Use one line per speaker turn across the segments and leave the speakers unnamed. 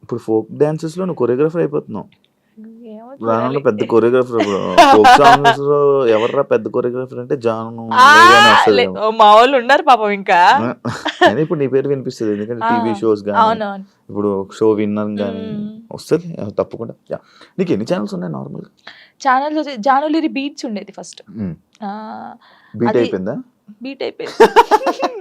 ఇప్పుడు folk dances లో నువ్వు కొరియోగ్రాఫర్ అయిపోతున్నావు.
ఏమో
రానున్న
చూడాలి.
పెద్ద కొరియోగ్రాఫర్. ఫోక్ సాంగ్స్ లో ఎవర్రా పెద్ద కొరియోగ్రాఫర్ అంటే జాను
ఆ,
మేఘానే వస్తుంది.
ఓ మా వాళ్ళు ఉన్నారు పాపం ఇంకా.
అయినా ఇప్పుడు నీ పేరు వినిపిస్తుంది ఎందుకంటే టీవీ షోస్ కానీ
అవునవును.
ఇప్పుడు షో విన్నర్ కానీ వస్తుంది తప్పకుండా. Yeah. నీకు ఎన్ని ఛానల్స్ ఉన్నాయి నార్మల్
ఛానల్స్ వచ్చి జానులిరి బీట్స్ ఉండేది ఫస్ట్.
బీట్
అది
అయిపోయిందా?
బీట్ అయిపోయింది.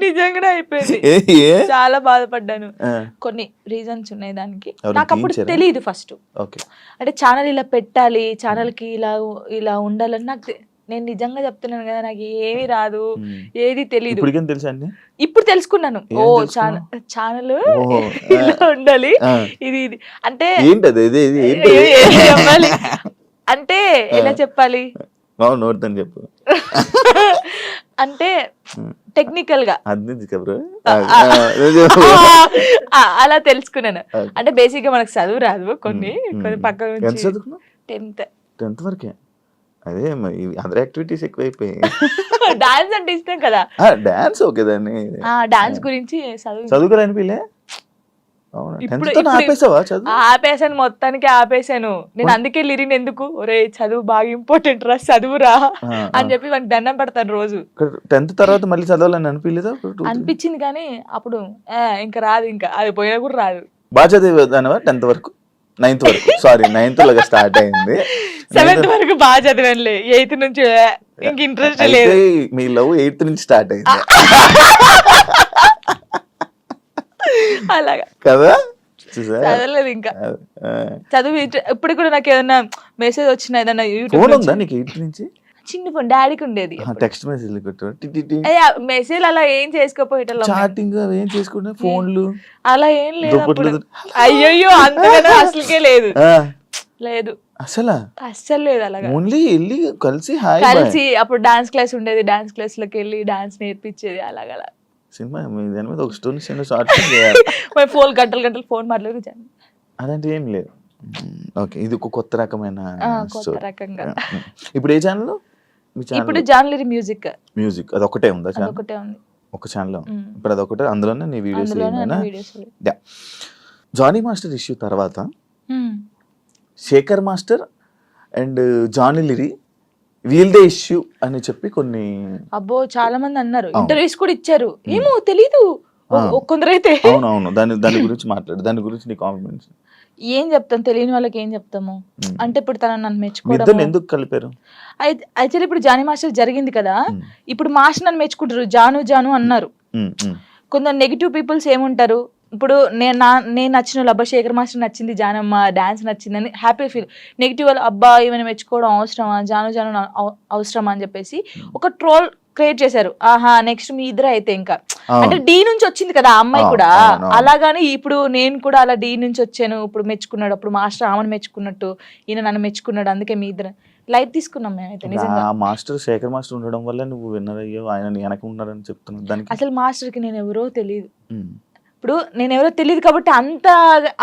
నిజంగానే అయిపోయింది.
ఏ ఏ?
చాలా బాధపడ్డాను.
ఆ,
కొన్ని రీజన్స్ ఉన్నాయి దానికి.
ఎవరు
నాకు అప్పుడు
తీయించారా?
తెలియదు ఫస్ట్.
ఓకే.
అంటే ఛానల్ ఇలా పెట్టాలి, ఛానల్ కి ఇలా ఇలా ఉండాలని నాకు నేను నిజంగా చెప్తున్నాను కదా, నాకు ఏమీ రాదు, ఏది తెలీదు.
ఇప్పటికేం తెలుసా అన్ని?
ఇప్పుడు తెలుసుకున్నాను.
ఏం
ఓ
తెలుసుకున్నావు?
ఛానల్
ఓహో.
ఇలా ఉండాలి,
ఆ.
ఇది ఇది అంటే
ఏంటది ఇది ఇది ఏంటి?
ఏం చెప్పాలి అంటే ఎలా చెప్పాలి
నోడుతాను చెప్పు.
అంటే టెక్నికల్ గా
అది కబరు
అలా తెలుసుకున్నాను. అంటే బేసిక్ గా మనకు చదువు రాదు, కొన్ని కొన్ని పక్కన
ఎంత
నుంచి
చదువుకున్నావు?
10th.
10th వరకే. అదే అదర్ యాక్టివిటీస్ ఎక్కువైపోయాయి.
డాన్స్ అంటే ఇష్టం కదా,
డాన్స్ ఓకే దాన్ని
డాన్స్ గురించి
చదువుకోవాలనిపిలే. అవునా?
ఇప్పుడు
10th తోనే ఆపేసావా చదువు?
ఆపేసాను, మొత్తానికి ఆపేసాను. నేను అందుకే లిరిన్ ఎందుకు ఒరే చదువు బాగా ఇంపార్టెంట్ రా, చదువురా అని చెప్పి వానికి దండం పెడతాను రోజు.
10th తర్వాత మళ్ళీ చదవాలని అనిపించలేదా?
అనిపించింది కానీ అప్పుడు ఇంకా రాదు, ఇంకా అది పోయినా కూడా రాదు.
బాగా చదివేదానివా 10th వరకు? 9th వరకు సారీ 9th లాగా స్టార్ట్ అయింది.
7th వరకు బాగా చదివానులే, 8th నుంచి ఇంక ఇంట్రెస్ట్ లేదు.
అయితే మీ లవ్ 8th నుంచి స్టార్ట్ అయింది
అలాగా
కదా? చూసా?
చదవలేదు ఇంకా. చదువు ఇప్పుడు కూడా నాకు ఏదైనా మెసేజ్ వచ్చినా ఏదైనా
ఫోన్
యూట్యూబ్
ఉందా నీకు 8th నుంచి?
చిన్న ఫోన్ డాడీకి ఉండేది.
టెక్స్ట్ మెసేజ్
మెసేజ్ అలా ఏం చేసుకోపోయేటం,
చాటింగ్ అవి ఏం చేసుకుంటే ఫోన్లు
అలా ఏం లేదు
దుప్పట్లు
అప్పుడు. అయ్యయ్యో అంతగానో అసలుకే లేదు, లేదు అస్సలు లేదు. అలాగా
ఓన్లీ వెళ్ళి కలిసి హాయ్
కలిసి అప్పుడు డాన్స్ క్లాస్ ఉండేది, డాన్స్ క్లాస్ లోకి వెళ్ళి డాన్స్ నేర్పించేది. అలాగలా
సినిమా దాని మీద ఒక స్టోరీ షార్ట్ చేయాలి.
ఫోన్ గంటలు ఫోన్ మాట్లాడుకు
అదంటే ఏం లేదు. ఓకే, ఇది ఒక కొత్త రకమైన
కొత్త
story.
రకంగా.
ఇప్పుడు ఏ ఛానల్?
ఇప్పుడు జాన్లరీ మ్యూజిక్
మ్యూజిక్ అది ఒకటే ఉందా ఛానల్?
ఒకటే ఉంది,
ఒక ఛానల్. ఇప్పుడు అదొకటే, అందులోనే నీ వీడియోస్
అందులోనే
ఏమైనా?
వీడియోస్.
జానీ మాస్టర్ ఇష్యూ తర్వాత శేఖర్ మాస్టర్ అండ్ జానీ లిరి వీల్దే ఇష్యూ అని చెప్పి కొన్ని
అబ్బో చాలా మంది అన్నారు, ఇంటర్వ్యూస్ కూడా ఇచ్చారు. ఏమో తెలీదు కొందరైతే.
అవునవును, దాని గురించి మాట్లాడు, దాని గురించి నీ కాన్ఫిడెన్స్.
ఏం చెప్తాం, తెలియని వాళ్ళకి ఏం చెప్తాము. అంటే ఇప్పుడు తన నన్ను
ఇద్దరు
మెచ్చుకోవడం,
ఎందుకు కలిపారు?
యాక్చువల్లీ ఇప్పుడు జానీ మాస్టర్ జరిగింది కదా, ఇప్పుడు మాస్టర్ నన్ను మెచ్చుకుంటారు, జాను జాను అన్నారు. కొందరు నెగిటివ్ పీపుల్స్ ఏముంటారు, ఇప్పుడు నేను నచ్చిన వాళ్ళు, అబ్బా శేఖర్ మాస్టర్ నచ్చింది, జానమ్మ డాన్స్ నచ్చిందని హ్యాపీ ఫీల్. నెగిటివ్ వాళ్ళు, అబ్బా ఈమెను మెచ్చుకోవడం అవసరమా, జాను జాను అవసరమా అని చెప్పేసి ఒక ట్రోల్ క్రియేట్ చేశారు. ఆహా నెక్స్ట్ మీ ఇద్దరు అయితే ఇంకా, అంటే డి నుంచి వచ్చింది కదా ఆ అమ్మాయి కూడా, అలాగాని ఇప్పుడు నేను కూడా అలా డి నుంచి వచ్చాను, ఇప్పుడు మెచ్చుకున్నాడు, అప్పుడు మాస్టర్ ఆమెను మెచ్చుకున్నట్టు ఈయన నన్ను మెచ్చుకున్నాడు, అందుకే మీ ఇద్దరు లైట్ తీసుకున్నాం మేమైతే. నిజంగా
మాస్టర్ శేఖర్ మాస్టర్ ఉండడం వల్ల నువ్వు విన్నర్ అయ్యో, ఆయన వెనక ఉన్నాడని చెప్తున్నావు. దానికి
అసలు మాస్టర్ కి నేను ఎవరో తెలియదు. ఇప్పుడు నేను ఎవరో తెలియదు కాబట్టి అంత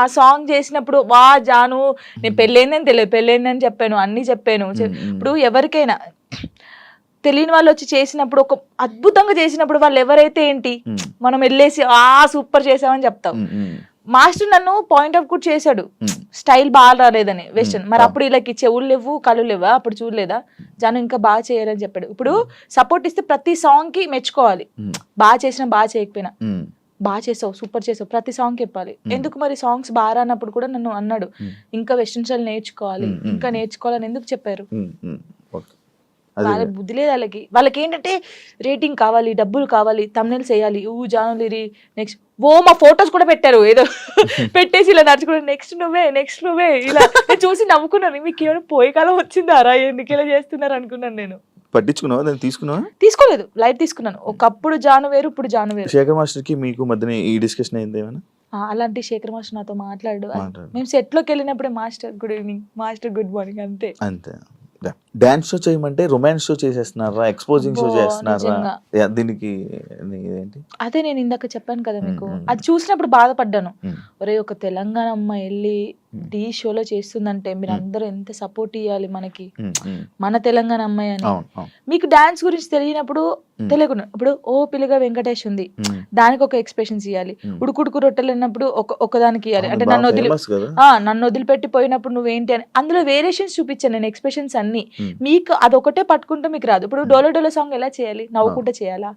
ఆ సాంగ్ చేసినప్పుడు వా జాను నేను పెళ్ళైందని తెలియదు, పెళ్ళైందని చెప్పాను, అన్ని చెప్పాను. ఇప్పుడు ఎవరికైనా తెలియని వాళ్ళు వచ్చి చేసినప్పుడు, ఒక అద్భుతంగా చేసినప్పుడు వాళ్ళు ఎవరైతే ఏంటి, మనం వెళ్ళేసి సూపర్ చేసామని చెప్తాం. మాస్టర్ నన్ను పాయింట్ అవుట్ కూడా చేశాడు, స్టైల్ బాగా రాలేదని వెస్టర్న్. మరి అప్పుడు వీళ్ళకి చెవులు లేవు కళ్ళు లేవా, అప్పుడు చూడలేదా జాను ఇంకా బాగా చేయాలని చెప్పాడు. ఇప్పుడు సపోర్ట్ ఇస్తే ప్రతి సాంగ్ కి మెచ్చుకోవాలి, బాగా చేసినా బాగా చేయకపోయినా, బాగా చేసావు సూపర్ చేసావు ప్రతి సాంగ్ చెప్పాలి. ఎందుకు మరి సాంగ్స్ బాగా రానప్పుడు కూడా నన్ను అన్నాడు, ఇంకా వెస్టర్న్ స్టైల్ నేర్చుకోవాలి, ఇంకా నేర్చుకోవాలని ఎందుకు చెప్పారు. వాళ్ళ బుద్ధి లేదు వాళ్ళకి ఏంటంటే రేటింగ్ కావాలి, డబ్బులు కావాలి, తమ్నెల్స్ వేయాలి, జానులిరి నెక్స్ట్ మా ఫొటోస్ కూడా పెట్టారు ఏదో పెట్టేసి ఇలా నడుచుకుంటారు, నెక్స్ట్ నువ్వే ఇలా. నేను చూసి నవ్వుకున్నాను, మీకు ఏమైనా పోయే కాలం వచ్చిందారా, ఎందుకు ఇలా చేస్తున్నారు అనుకున్నాను. నేను
పట్టించుకున్నావా, దాన్ని తీసుకున్నావా?
తీసుకోలేదు, లైట్ తీసుకున్నాను. ఒకప్పుడు జాను వేరు, ఇప్పుడు జాను వేరు.
శేఖర్ మాస్టర్ కి మీకు మధ్యన ఈ డిస్కషన్ అయింది ఏమైనా?
అలాంటి శేఖర్ మాస్టర్ నాతో మాట్లాడు, మేము సెట్ లోకి వెళ్ళినప్పుడే master good evening, master good morning, అంతే.
డాన్స్ షో చేయమంటే రొమాన్స్ షో చేసేస్తున్నారా, ఎక్స్పోజింగ్ షో
అబ్బో,
చేస్తున్నారా?
నిజంగా.
దీనికి ఏంటి?
అదే నేను ఇందాక చెప్పాను కదా మీకు,
మ్మ్.
అది చూసినప్పుడు బాధపడ్డాను.
మ్మ్.
ఒరే ఒక తెలంగాణ అమ్మాయి వెళ్ళి ఢీ షోలో చేస్తుందంటే మీరు అందరూ ఎంత సపోర్ట్ ఇవ్వాలి మనకి, మన తెలంగాణ అమ్మాయి అని.
అవును, అవును.
మీకు డాన్స్ గురించి తెలియనప్పుడు తెలియకుండా ఇప్పుడు ఓ పిల్లగా వెంకటేష్ ఉంది, దానికి ఒక ఎక్స్ప్రెషన్స్ ఇవ్వాలి. ఉడుకుడుకు రొట్టెలు అన్నప్పుడు ఒకదానికి ఇవ్వాలి. అంటే నన్ను
ఫేమస్ కదా.
నన్ను వదిలిపెట్టి పోయినప్పుడు నువ్వేంటి అని అందులో వేరియేషన్స్ చూపించాను నేను, ఎక్స్ప్రెషన్స్ అన్ని. మీకు అదొకటే పట్టుకుంటే మీకు రాదు. ఇప్పుడు డోలో డోలో సాంగ్ ఎలా చేయాలి, నవ్వుకుంటే చేయాలా?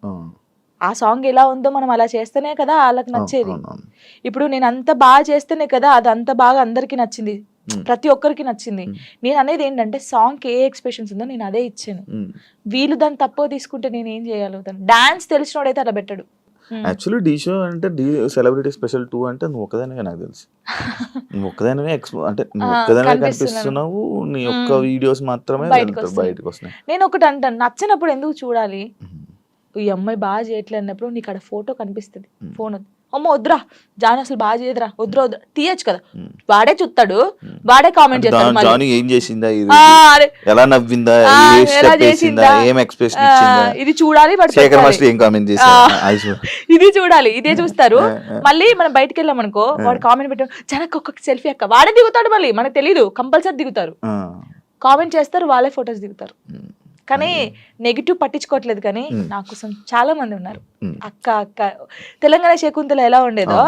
ఆ సాంగ్ ఎలా ఉందో మనం అలా చేస్తేనే కదా వాళ్ళకి నచ్చేది. ఇప్పుడు నేను అంత బాగా చేస్తేనే కదా అది అంత బాగా అందరికి నచ్చింది, ప్రతి ఒక్కరికి నచ్చింది. నేను అనేది ఏంటంటే సాంగ్ ఏ ఎక్స్ప్రెషన్స్ ఉందో నేను అదే ఇచ్చాను. వీళ్ళు దాన్ని తక్కువ తీసుకుంటే నేను ఏం చేయగలుగుతాను? డాన్స్ తెలిసినోడైతే అలా పెట్టడు.
యాక్చువల్లీ డీ షో అంటే డీ సెలబ్రిటీ స్పెషల్ 2 అంటే నువ్వు ఒక్కదానివే, నాకు తెలుసు. నువ్వు ఒక్కదానివే అంటే నువ్వు ఒక్కదానివే కనిపిస్తున్నావు. నీ ఒక్క వీడియోస్ మాత్రమే బయటకు వస్తున్నాయి.
నేను ఒకటి అంటాను, నచ్చినప్పుడు ఎందుకు చూడాలి? ఈ అమ్మాయి బాగా చేయట్లేదు అన్నప్పుడు నీకు అక్కడ ఫోటో కనిపిస్తుంది, ఫోన్ అమ్మ వద్దురా జాను అసలు బాగా చేయదురా, వద్దురా వద్దురా తీయచ్చు కదా. వాడే చూస్తాడు, వాడే కామెంట్ చేస్తాడు.
జాను ఏం చేసిందా, ఎలా నవ్విందా,
ఎలా చేసిందా,
ఏం ఎక్స్ప్రెషన్ ఇచ్చిందా,
ఇది చూడాలి.
శేఖర్ మాస్టర్ ఏం కామెంట్ చేశారు,
ఇది చూడాలి, ఇదే చూస్తారు. మళ్ళీ మనం బయటకు వెళ్ళాం అనుకో, వాడు కామెంట్ పెట్టాడు జనకు ఒక్కొక్క సెల్ఫీ అక్క, వాడే దిగుతాడు. మళ్ళీ మనకు తెలీదు, కంపల్సరీ దిగుతారు, కామెంట్ చేస్తారు, వాళ్ళే ఫొటోస్ దిగుతారు. కానీ నెగిటివ్ పట్టించుకోవట్లేదు. కానీ నా కోసం చాలా మంది ఉన్నారు. అక్క అక్క తెలంగాణ శకుంతల ఎలా ఉండేదో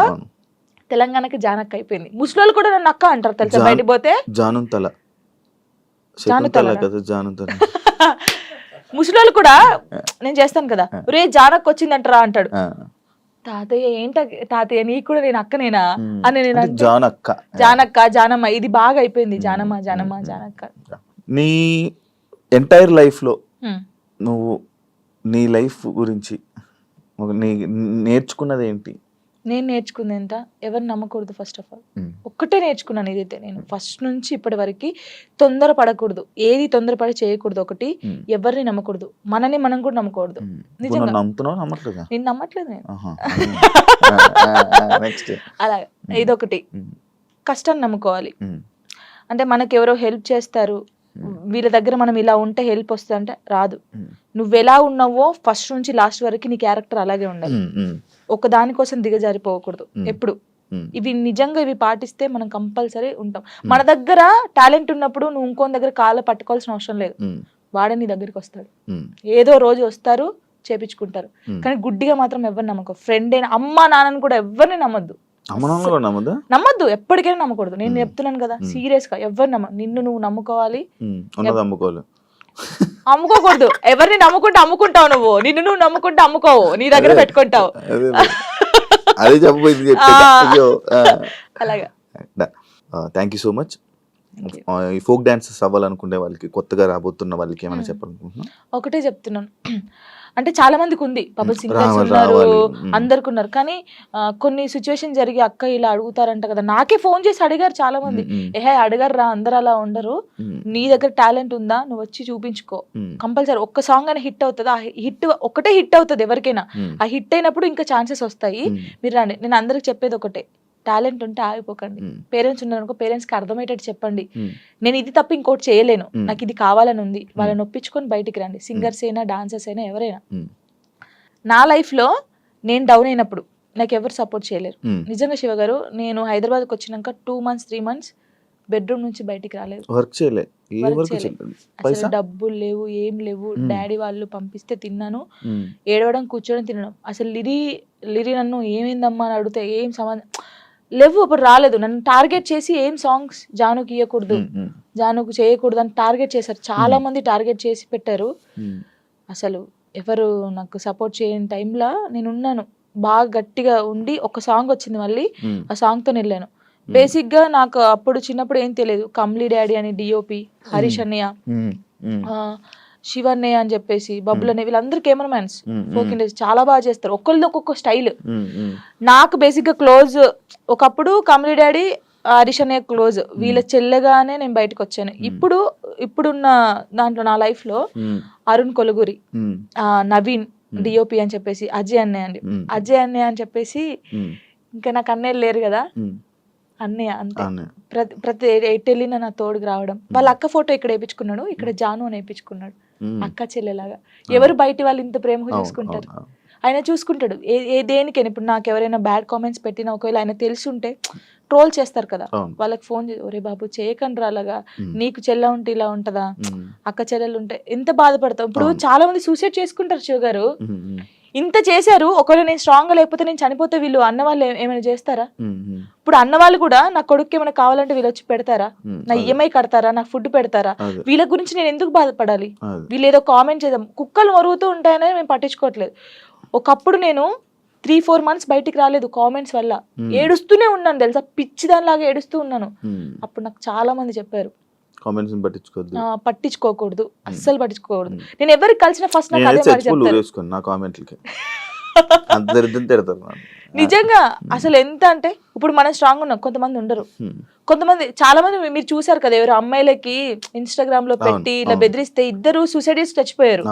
తెలంగాణకి జానక్క అయిపోయింది. ముసలోళ్ళు కూడా నన్ను అక్క అంటారు తెలుసా, బయటకు పోతే. ముసలోళ్ళు కూడా నేను చేస్తాను కదా, రే జానక్క వచ్చిందంటారా అంటాడు. తాతయ్య ఏంట తాతయ్య నీకు కూడా నేను అక్కనేనా అని నేను జానక్క జానమ్మ ఇది బాగా అయిపోయింది. జానమ్మ జానమ్మ జానక్క.
నీ ఎంటైర్ లైఫ్లో నువ్వు నీ లైఫ్ గురించి నేర్చుకున్నది ఏంటి?
నేను నేర్చుకుంది ఎంత, ఎవరిని నమ్మకూడదు. ఫస్ట్ ఆఫ్ ఆల్ ఒక్కటే నేర్చుకున్నాను, ఇదైతే నేను ఫస్ట్ నుంచి ఇప్పటి వరకు తొందర పడకూడదు, ఏది తొందరపడి చేయకూడదు. ఒకటి ఎవరిని నమ్మకూడదు, మనని మనం కూడా నమ్మకూడదు. నిజంగా నేను నమ్మట్లేదు నేను. అలాగే ఇదొకటి. కష్టాన్ని నమ్ముకోవాలి. అంటే మనకి ఎవరో హెల్ప్ చేస్తారు, వీళ్ళ దగ్గర మనం ఇలా ఉంటే హెల్ప్ వస్తుంది అంటే రాదు. నువ్వు ఎలా ఉన్నావో ఫస్ట్ నుంచి లాస్ట్ వరకు నీ క్యారెక్టర్ అలాగే ఉండాలి. ఒక దానికోసం దిగజారిపోకూడదు ఎప్పుడు. ఇవి నిజంగా ఇవి పాటిస్తే మనం కంపల్సరీ ఉంటాం. మన దగ్గర టాలెంట్ ఉన్నప్పుడు నువ్వు ఇంకో దగ్గర కాళ్ళ పట్టుకోవాల్సిన అవసరం లేదు, వాడే నీ దగ్గరికి వస్తాడు. ఏదో రోజు వస్తారు, చేపించుకుంటారు. కానీ గుడ్డిగా మాత్రం ఎవరిని నమ్మకం. ఫ్రెండ్ అయినా అమ్మ నాన్నని కూడా ఎవరిని నమ్మద్దు, నమ్మద్దు, ఎప్పటికైనా నమ్మకూడదు. నేను చెప్తున్నాను కదా సీరియస్ గా, ఎవరు నిన్ను నువ్వు నమ్ముకోవాలి, అమ్ముకోకూడదు. ఎవరిని నమ్ముకుంటే అమ్ముకుంటావు నువ్వు, నిన్ను నువ్వు నమ్ముకుంటే అమ్ముకోవు, నీ దగ్గర పెట్టుకుంటావు. అలాగా.
Thank you so much. ఈ ఫోక్ డాన్సెస్ అవ్వాలనుకునే వాళ్ళకి, కొత్తగా రాబోతున్న వాళ్ళకి ఏమైనా చెప్పాలనుకుంటున్నా?
ఒకటే చెప్తున్నాను, అంటే చాలా మందికి ఉంది, పబుల్ సింగర్స్ ఉన్నారు, అందరికి ఉన్నారు. కానీ కొన్ని సిచ్యువేషన్ జరిగి అక్క ఇలా అడుగుతారంట కదా, నాకే ఫోన్ చేసి అడిగారు చాలా మంది. అడిగారు రా, అందరు అలా ఉండరు, నీ దగ్గర టాలెంట్ ఉందా, నువ్వు వచ్చి చూపించుకో, కంపల్సరీ ఒక్క సాంగ్ అని హిట్ అవుతుంది. ఆ హిట్ ఒకటే హిట్ అవుతుంది ఎవరికైనా. ఆ హిట్ అయినప్పుడు ఇంకా ఛాన్సెస్ వస్తాయి, మీరు రండి. నేను అందరికి చెప్పేది ఒకటే, టాలెంట్ ఉంటే ఆగిపోకండి. పేరెంట్స్ ఉన్నారనుకో, పేరెంట్స్ కి అర్థమయ్యేటట్టు చెప్పండి, నేను ఇది తప్ప ఇంకోటి చేయలేను, నాకు ఇది కావాలని ఉంది, వాళ్ళని ఒప్పించుకొని బయటికి రండి. సింగర్స్ అయినా డాన్సర్స్ అయినా ఎవరైనా. నా లైఫ్ లో నేను డౌన్ అయినప్పుడు నాకు ఎవరు సపోర్ట్ చేయలేరు. నిజంగా శివ గారు, నేను హైదరాబాద్కి వచ్చినాక 2 months 3 months బెడ్రూమ్ నుంచి బయటికి రాలేదు, అసలు డబ్బులు లేవు, ఏం లేవు. డాడీ వాళ్ళు పంపిస్తే తిన్నాను, ఏడవడం కూర్చోడం తినడం. అసలు లిరి నన్ను ఏమైందమ్మా అని అడిగితే ఏం సంబంధం లేవు, అప్పుడు రాలేదు. నన్ను టార్గెట్ చేసి ఏం సాంగ్స్ జానుకి ఇవ్వకూడదు, జానుకు చేయకూడదు అని టార్గెట్ చేశారు. చాలా మంది టార్గెట్ చేసి పెట్టారు. అసలు ఎవరు నాకు సపోర్ట్ చేయని టైంలో నేను ఉన్నాను, బాగా గట్టిగా ఉండి ఒక సాంగ్ వచ్చింది, మళ్ళీ ఆ సాంగ్తో వెళ్ళాను. బేసిక్ గా నాకు అప్పుడు చిన్నప్పుడు ఏం తెలియదు. కమ్లీ డాడీ అని డిఓపి, హరీష్ అన్నయ్య, శివన్నయ్య అని చెప్పేసి, బబ్బుల్ అనే, వీళ్ళందరూ కెమెరామ్యాన్స్, ఫోక్ ఇండస్ట్రీ చాలా బాగా చేస్తారు, ఒక్కరిది ఒక్కొక్క స్టైల్. నాకు బేసిక్ గా క్లోజ్ ఒకప్పుడు కమ్లీ డాడీ, హరీష్ అన్నయ్య క్లోజ్, వీళ్ళ చెల్లెగానే నేను బయటకు వచ్చాను. ఇప్పుడున్న దాంట్లో నా లైఫ్ లో అరుణ్ కొలుగురి, నవీన్ డిఓపి అని చెప్పేసి, అజయ్ అన్నయ్య అని చెప్పేసి, ఇంకా నాకు అన్నయ్యలు లేరు కదా, అన్నయ్య అంతే.
అన్నయ్య.
ప్రతి ఎటు వెళ్ళినా నా తోడుకు రావడం. వాళ్ళ అక్క ఫోటో ఇక్కడ వేయించుకున్నాడు, ఇక్కడ జాను అని వేయించుకున్నాడు, అక్క చెల్లెలాగా. ఎవరు బయట వాళ్ళు ఇంత ప్రేమగా చూసుకుంటారు, ఆయన చూసుకుంటాడు. దేనికైనా ఇప్పుడు నాకు ఎవరైనా బ్యాడ్ కామెంట్స్ పెట్టినా ఒకవేళ ఆయన తెలిసి ఉంటే ట్రోల్ చేస్తారు కదా, వాళ్ళకి ఫోన్ చేసి ఒరే బాబు చేయకండి అలాగా, నీకు చెల్ల ఉంటే ఇలా ఉంటదా, అక్క చెల్లెలు ఉంటే ఎంత బాధపడతావు. ఇప్పుడు చాలా మంది సూసైడ్ చేసుకుంటారు శివ గారు, ఇంత చేశారు, ఒకవేళ నేను స్ట్రాంగ్ గా లేకపోతే నేను చనిపోతే వీళ్ళు అన్న వాళ్ళు ఏమైనా చేస్తారా? ఇప్పుడు అన్న వాళ్ళు కూడా నా కొడుకు ఏమైనా కావాలంటే వీళ్ళు వచ్చి పెడతారా, నా ఈఎంఐ కడతారా, నాకు ఫుడ్ పెడతారా? వీళ్ళ గురించి నేను ఎందుకు బాధపడాలి? వీళ్ళు ఏదో కామెంట్ చేద్దాం, కుక్కలు మరుగుతూ ఉంటాయని మేము పట్టించుకోవట్లేదు. ఒకప్పుడు నేను 3-4 months బయటికి రాలేదు కామెంట్స్ వల్ల, ఏడుస్తూనే ఉన్నాను తెలుసా, పిచ్చిదానిలాగా ఏడుస్తూ ఉన్నాను. అప్పుడు నాకు చాలా మంది చెప్పారు పట్టించుకోకూడదు, అస్సలు పట్టించుకోకూడదు. నేను ఎవరికి కలిసిన ఫస్ట్ నాకు అదే మాట చెప్తారు. నిజంగా అసలు ఎంత అంటే ఇప్పుడు మనం స్ట్రాంగ్ ఉన్నాం, కొంతమంది ఉండరు. కొంతమంది చాలా మంది మీరు చూసారు కదా, ఎవరు అమ్మాయిలకి ఇన్స్టాగ్రామ్ లో పెట్టి ఇలా బెదిరిస్తే ఇద్దరు సూసైడ్ చేసి చచ్చిపోయారు.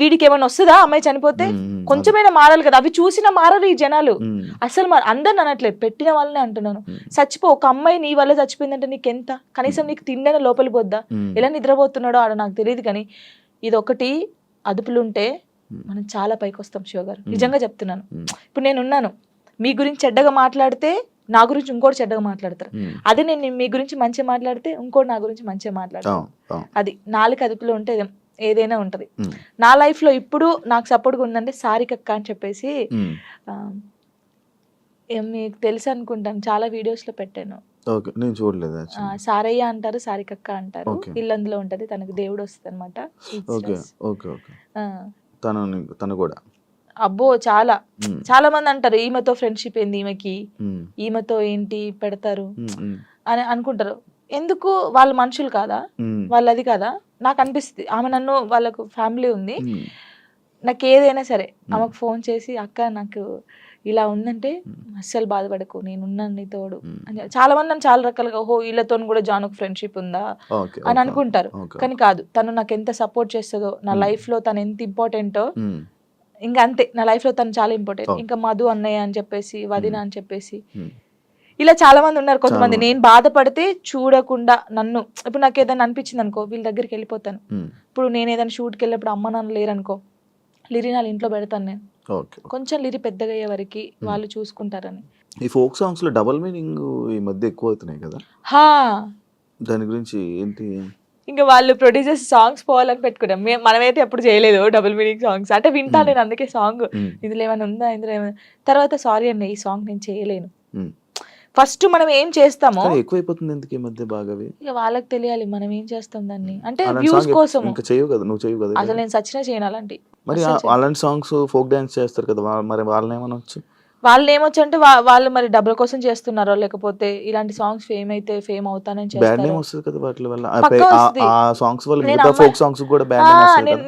వీడికి ఏమైనా వస్తుందా అమ్మాయి చనిపోతే? కొంచెమైనా మారాలి కదా, అవి చూసినా మారరు ఈ జనాలు. అసలు అందరిని అనట్లేదు, పెట్టిన వాళ్ళనే అంటున్నాను. చచ్చిపో, ఒక అమ్మాయి నీ వల్ల చచ్చిపోయిందంటే నీకెంత, కనీసం నీకు తిండైనా లోపలి పోద్దా? ఎలా నిద్రపోతున్నాడో ఆడ నాకు తెలియదు, కానీ ఇది ఒకటి అదుపులుంటే మనం చాలా పైకి వస్తాం శివ గారు, నిజంగా చెప్తున్నాను. ఇప్పుడు నేను ఉన్నాను, మీ గురించి చెడ్డగా మాట్లాడితే నా గురించి ఇంకోటి చెడ్డగా మాట్లాడతారు, అదే నేను మీ గురించి మంచిగా మాట్లాడితే ఇంకోటి నా గురించి మంచిగా మాట్లాడతారు. అది నాలుగు అదుపులో ఉంటే ఏదైనా ఉంటది. నా లైఫ్ లో ఇప్పుడు నాకు సపోర్ట్గా ఉందంటే సారికక్క అని చెప్పేసి, మీకు తెలుసు అనుకుంటాను, చాలా వీడియోస్ లో పెట్టాను. సారయ్య అంటారు, సారికక్క అంటారు, ఇల్లందులో ఉంటది, తనకు దేవుడు వస్తుంది అనమాట. అబ్బో చాలా చాలా మంది అంటారు ఈమెతో ఫ్రెండ్షిప్ ఏంది, ఈమెతో ఏంటి పెడతారు అని అనుకుంటారు. ఎందుకు, వాళ్ళ మనుషులు కాదా, వాళ్ళది కాదా? నాకు అనిపిస్తుంది, ఆమె నన్ను, వాళ్ళకు ఫ్యామిలీ ఉంది, నాకు ఏదైనా సరే ఆమెకు ఫోన్ చేసి అక్క నాకు ఇలా ఉందంటే అస్సలు బాధపడకు, నేనున్నాను నీ తోడు అని. చాలా మంది నన్ను చాలా రకాలుగా ఓహో వీళ్ళతో కూడా జానుకు ఫ్రెండ్షిప్ ఉందా అని అనుకుంటారు, కానీ కాదు. తను నాకు ఎంత సపోర్ట్ చేస్తుందో, నా లైఫ్ లో తను ఎంత ఇంపార్టెంటో, ఇంకా అంతే, నా లైఫ్ లో తను చాలా ఇంపార్టెంట్. ఇంకా మధు అన్నయ్య అని చెప్పేసి, వదిన అని చెప్పేసి, ఇలా చాలా మంది ఉన్నారు. కొంతమంది నేను బాధపడితే చూడకుండా నన్ను, ఇప్పుడు నాకు ఏదైనా అనిపించింది అనుకో, వీళ్ళ దగ్గరికి వెళ్ళిపోతాను. ఇప్పుడు నేను ఏదైనా షూట్కి వెళ్ళినప్పుడు అమ్మ నాన్న లేరనుకో, లిరి నా ఇంట్లో పెడతాను నేను, కొంచెం లిరి పెద్దగా అయ్యే వరకు వాళ్ళు చూసుకుంటారని.
ఈ ఫోక్ సాంగ్స్ లో డబుల్ మీనింగ్ ఈ మధ్య ఎక్కువ అవుతున్నాయి కదా, దాని గురించి ఏంటి?
ఇంకా వాళ్ళు ప్రొడ్యూసర్స్ సాంగ్స్ పోవాలని పెట్టుకున్నాం, మనమైతే ఎప్పుడు చేయలేదు డబుల్ మీనింగ్ సాంగ్స్. అంటే వింటాను నేను, అందుకే సాంగ్ ఇందులో ఏమైనా ఉందా, ఇందులో ఏమైనా, తర్వాత సారీ అన్న ఈ సాంగ్ నేను చేయలేను. ఫస్ట్ మనం ఏం చేస్తామో
ఎక్కువైపోతుంది ఎందుకు ఈ మధ్య బాగా,
ఇక వాళ్ళకి తెలియాలి మనం ఏం చేస్తాం దాన్ని, అంటే వ్యూస్ కోసం. అసలు నేను సచ్చినా చేయను అలాంటి.
మరి అలాంటి సాంగ్స్ ఫోక్ డాన్స్ చేస్తారు కదా, మరి వాళ్ళని ఏమనొచ్చు?
వాళ్ళు ఏమొచ్చు అంటే వాళ్ళు మరి డబ్బుల కోసం చేస్తున్నారో, లేకపోతే ఇలాంటి సాంగ్స్ ఫేమ్ అవుతానని చేస్తారు.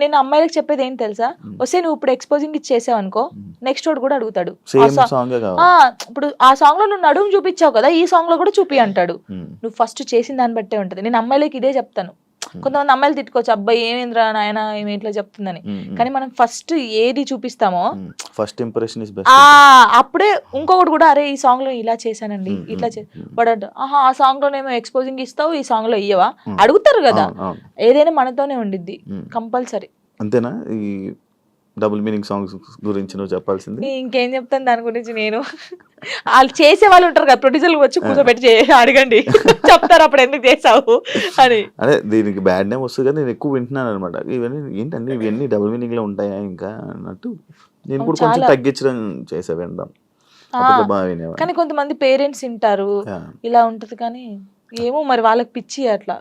నేను అమ్మాయిలకు చెప్పేది ఏంటి తెలుసా, వస్తే నువ్వు ఇప్పుడు ఎక్స్పోజింగ్ ఇచ్చేసావు అనుకో, నెక్స్ట్ వాడు కూడా అడుగుతాడు, ఇప్పుడు ఆ సాంగ్ లో నువ్వు నడుము చూపించావు కదా, ఈ సాంగ్ లో కూడా చూపి అంటాడు. నువ్వు ఫస్ట్ చేసిన దాన్ని బట్టే ఉంటది. నేను అమ్మాయిలకి ఇదే చెప్తాను. కొంతమంది అమ్మాయిలు తిట్టుకోవచ్చు, అబ్బాయి ఏమేంద్రా నాయన ఏమి ఇట్లా చెప్తుందని, కానీ మనం ఫస్ట్ ఏది చూపిస్తామో
ఫస్ట్ ఇంప్రెషన్ ఇస్ బెస్ట్.
అప్పుడే ఇంకొకటి కూడా, అరే ఈ సాంగ్ లో ఇలా చేశానండి, ఇట్లా వాడు ఆహా ఆ సాంగ్ లోనేమో ఎక్స్పోజింగ్ ఇస్తావు, ఈ సాంగ్ లో ఇయ్యవా, అడుగుతారు కదా. ఏదైనా మనతోనే ఉండిద్ది కంపల్సరీ.
అంతేనా? ఈ డబుల్ మీనింగ్ సాంగ్స్ గురించి నువ్వు చెప్పాల్సింది.
ఇంకేం చెప్తాను దాని గురించి, నేను వాళ్ళు చేసే వాళ్ళు ఉంటారు కదా, ప్రొడ్యూసర్లు వచ్చి కూర్చోబెట్టి అడగండి, చెప్తారు అప్పుడు ఎందుకు చేసావు అని.
అదే దీనికి బ్యాడ్ నేమ్ వస్తుంది కదా, నేను ఎక్కువ వింటున్నాను అనమాట. ఇవన్నీ ఏంటండి, ఇవన్నీ డబుల్ మీనింగ్ లో ఉంటాయా ఇంకా అన్నట్టు నేను కూడా కొంచెం తగ్గించడం చేసా వినడం.
కానీ కొంతమంది పేరెంట్స్ వింటారు, ఇలా ఉంటది, కానీ ఏమో మరి వాళ్ళకి పిచ్చి అట్లా.